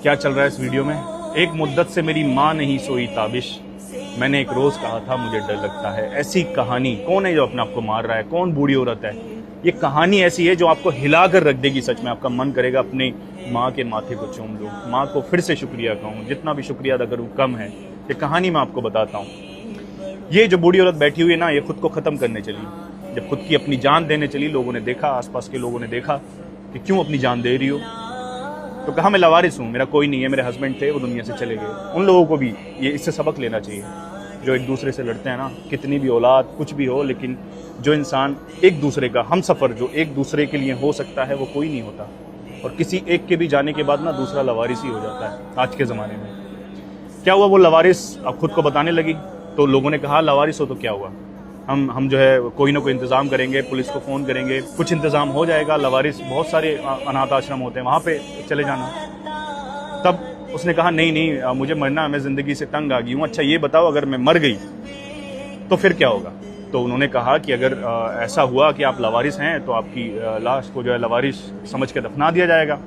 क्या चल रहा है इस वीडियो में? एक मुद्दत से मेरी माँ नहीं सोई ताबिश, मैंने एक रोज कहा था मुझे डर लगता है। ऐसी कहानी कौन है जो अपने आप को मार रहा है? कौन बूढ़ी औरत है? ये कहानी ऐसी है जो आपको हिला कर रख देगी। सच में आपका मन करेगा अपनी माँ के माथे को चूम लूं, माँ को फिर से शुक्रिया कहूँ, जितना भी शुक्रिया अदा करूँ कम है। ये कहानी मैं आपको बताता हूँ। ये जो बूढ़ी औरत बैठी हुई है ना, ये खुद को ख़त्म करने चली। जब खुद की अपनी जान देने चली, लोगों ने देखा, आसपास के लोगों ने देखा कि क्यों अपनी जान दे रही हो, तो कहा मैं लवारिस हूँ, मेरा कोई नहीं है, मेरे हस्बैंड थे वो दुनिया से चले गए। उन लोगों को भी ये इससे सबक लेना चाहिए जो एक दूसरे से लड़ते हैं ना। कितनी भी औलाद कुछ भी हो, लेकिन जो इंसान एक दूसरे का हम सफ़र जो एक दूसरे के लिए हो सकता है वो कोई नहीं होता। और किसी एक के भी जाने के बाद ना दूसरा लवारिस ही हो जाता है आज के ज़माने में। क्या हुआ, वो लवारिस अब खुद को बताने लगी, तो लोगों ने कहा लवारिस हो तो क्या हुआ, हम जो है कोई ना कोई इंतज़ाम करेंगे, पुलिस को फ़ोन करेंगे, कुछ इंतज़ाम हो जाएगा। लवारिस बहुत सारे अनाथ आश्रम होते हैं, वहाँ पे चले जाना। तब उसने कहा नहीं नहीं, मुझे मरना, मैं ज़िंदगी से तंग आ गई हूँ। अच्छा ये बताओ, अगर मैं मर गई तो फिर क्या होगा? तो उन्होंने कहा कि अगर ऐसा हुआ कि आप लवारिस हैं तो आपकी लाश को जो है लवारिस समझ के दफना दिया जाएगा,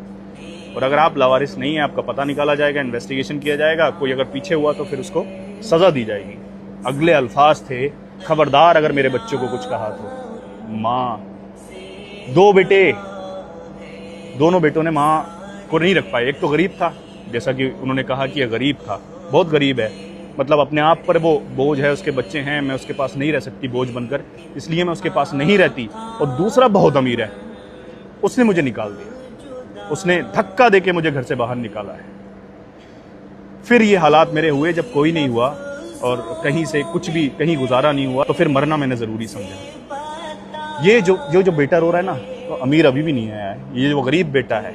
और अगर आप लवारिस नहीं हैं, आपका पता निकाला जाएगा, इन्वेस्टिगेशन किया जाएगा, कोई अगर पीछे हुआ तो फिर उसको सज़ा दी जाएगी। अगले अल्फाज थे, खबरदार अगर मेरे बच्चों को कुछ कहा तो। माँ, दो बेटे, दोनों बेटों ने माँ को नहीं रख पाए। एक तो गरीब था, जैसा कि उन्होंने कहा कि यह गरीब था, बहुत गरीब है, मतलब अपने आप पर वो बोझ है, उसके बच्चे हैं, मैं उसके पास नहीं रह सकती बोझ बनकर, इसलिए मैं उसके पास नहीं रहती। और दूसरा बहुत अमीर है, उसने मुझे निकाल दिया, उसने धक्का देके मुझे घर से बाहर निकाला है। फिर ये हालात मेरे हुए जब कोई नहीं हुआ और कहीं से कुछ भी कहीं गुजारा नहीं हुआ, तो फिर मरना मैंने ज़रूरी समझा। ये जो बेटा रो रहा है ना, तो अमीर अभी भी नहीं आया है, ये जो गरीब बेटा है,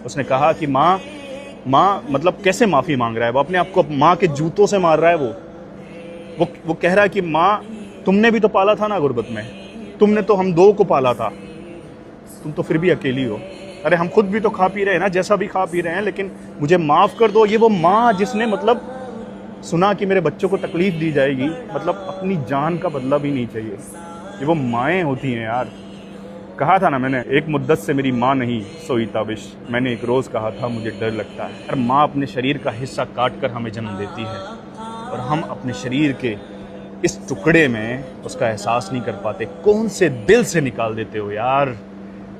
उसने कहा कि माँ मतलब कैसे माफ़ी मांग रहा है वो, अपने आप को माँ के जूतों से मार रहा है वो कह रहा है कि माँ तुमने भी तो पाला था ना गुर्बत में, तुमने तो हम दो को पाला था, तुम तो फिर भी अकेली हो। अरे हम खुद भी तो खा पी रहे हैं ना, जैसा भी खा पी रहे हैं, लेकिन मुझे माफ़ कर दो। ये वो माँ जिसने मतलब सुना कि मेरे बच्चों को तकलीफ़ दी जाएगी, मतलब अपनी जान का बदला भी नहीं चाहिए। ये वो माएँ होती हैं यार। कहा था ना मैंने, एक मुद्दत से मेरी माँ नहीं सोई ताबिश, मैंने एक रोज़ कहा था मुझे डर लगता है। और माँ अपने शरीर का हिस्सा काट कर हमें जन्म देती है, और हम अपने शरीर के इस टुकड़े में उसका एहसास नहीं कर पाते। कौन से दिल से निकाल देते हो यार।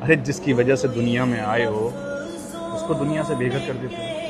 अरे जिसकी वजह से दुनिया में आए हो, उसको दुनिया से बेघर कर देते हो।